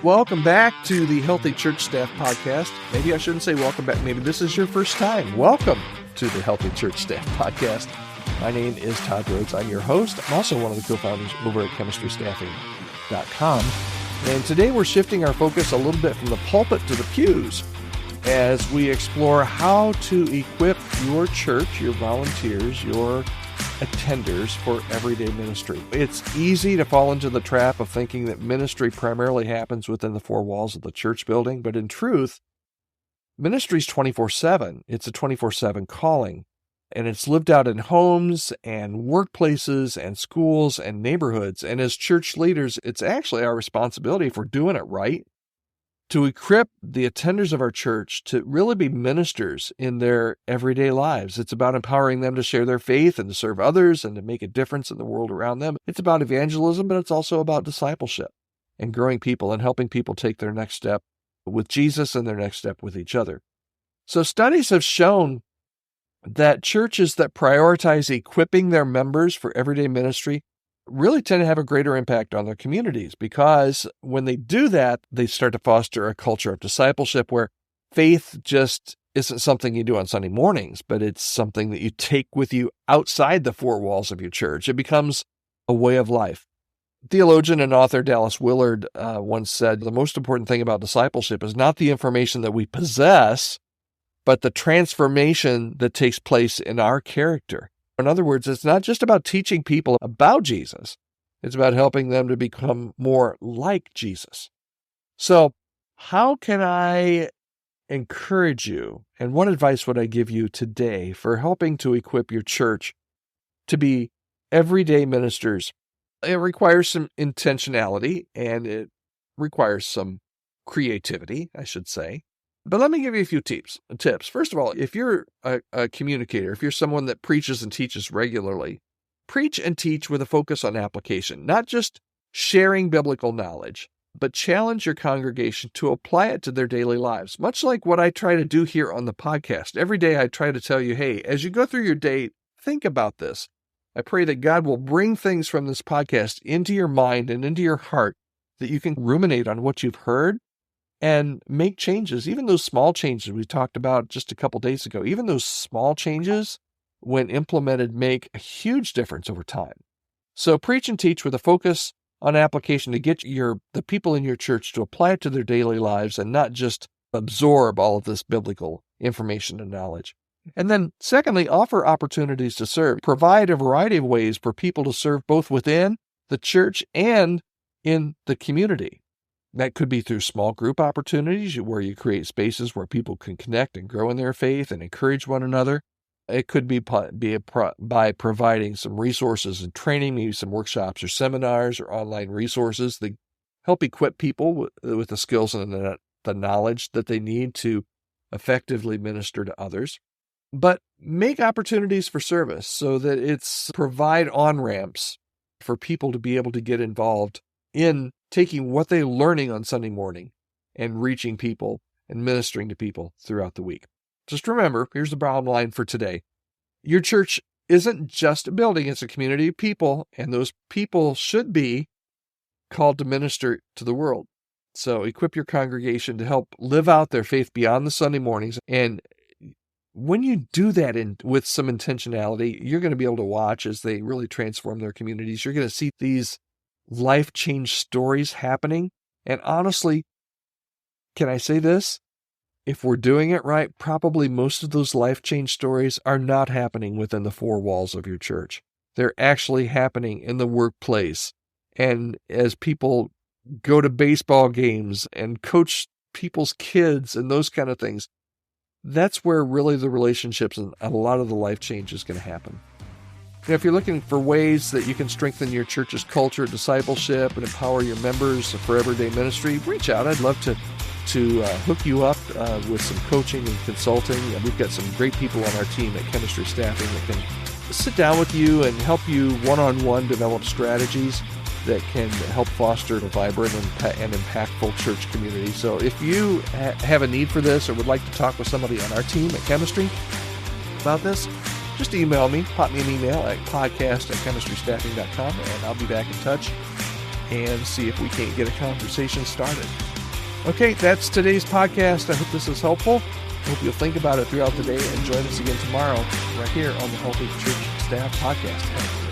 Welcome back to the Healthy Church Staff Podcast. Maybe I shouldn't say welcome back. Maybe this is your first time. Welcome to the Healthy Church Staff Podcast. My name is Todd Rhoades. I'm your host. I'm also one of the co-founders over at chemistrystaffing.com. And today we're shifting our focus a little bit from the pulpit to the pews as we explore how to equip your church, your volunteers, your attenders for everyday ministry. It's easy to fall into the trap of thinking that ministry primarily happens within the four walls of the church building, but in truth, ministry is 24/7. It's a 24/7 calling, and it's lived out in homes and workplaces and schools and neighborhoods. And as church leaders, it's actually our responsibility, if we're doing it right, to equip the attenders of our church to really be ministers in their everyday lives. It's about empowering them to share their faith and to serve others and to make a difference in the world around them. It's about evangelism, but it's also about discipleship and growing people and helping people take their next step with Jesus and their next step with each other. So studies have shown that churches that prioritize equipping their members for everyday ministry really tend to have a greater impact on their communities, because when they do that, they start to foster a culture of discipleship where faith just isn't something you do on Sunday mornings, but it's something that you take with you outside the four walls of your church. It becomes a way of life. Theologian and author Dallas Willard once said, the most important thing about discipleship is not the information that we possess, but the transformation that takes place in our character. In other words, it's not just about teaching people about Jesus. It's about helping them to become more like Jesus. So how can I encourage you, and what advice would I give you today for helping to equip your church to be everyday ministers? It requires some intentionality, and it requires some creativity, I should say. But let me give you a few tips. First of all, if you're a communicator, if you're someone that preaches and teaches regularly, preach and teach with a focus on application, not just sharing biblical knowledge, but challenge your congregation to apply it to their daily lives. Much like what I try to do here on the podcast. Every day I try to tell you, hey, as you go through your day, think about this. I pray that God will bring things from this podcast into your mind and into your heart that you can ruminate on what you've heard and make changes, even those small changes we talked about just a couple days ago. Even those small changes, when implemented, make a huge difference over time. So preach and teach with a focus on application to get the people in your church to apply it to their daily lives and not just absorb all of this biblical information and knowledge. And then secondly, offer opportunities to serve. Provide a variety of ways for people to serve both within the church and in the community. That could be through small group opportunities where you create spaces where people can connect and grow in their faith and encourage one another. It could be by providing some resources and training, maybe some workshops or seminars or online resources that help equip people with the skills and the knowledge that they need to effectively minister to others. But make opportunities for service so that provide on-ramps for people to be able to get involved in taking what they're learning on Sunday morning and reaching people and ministering to people throughout the week. Just remember, here's the bottom line for today. Your church isn't just a building, it's a community of people, and those people should be called to minister to the world. So equip your congregation to help live out their faith beyond the Sunday mornings. And when you do that with some intentionality, you're going to be able to watch as they really transform their communities. You're going to see these life change stories happening. And honestly, can I say this? If we're doing it right, probably most of those life change stories are not happening within the four walls of your church. They're actually happening in the workplace. And as people go to baseball games and coach people's kids and those kind of things, that's where really the relationships and a lot of the life change is going to happen. Now, if you're looking for ways that you can strengthen your church's culture, discipleship, and empower your members for everyday ministry, reach out. I'd love to hook you up with some coaching and consulting. We've got some great people on our team at Chemistry Staffing that can sit down with you and help you one-on-one develop strategies that can help foster a vibrant and impactful church community. So if you have a need for this or would like to talk with somebody on our team at Chemistry about this, just email me, pop me an email at podcast@chemistrystaffing.com, and I'll be back in touch and see if we can't get a conversation started. Okay, that's today's podcast. I hope this is helpful. I hope you'll think about it throughout the day and join us again tomorrow right here on the Healthy Church Staff Podcast.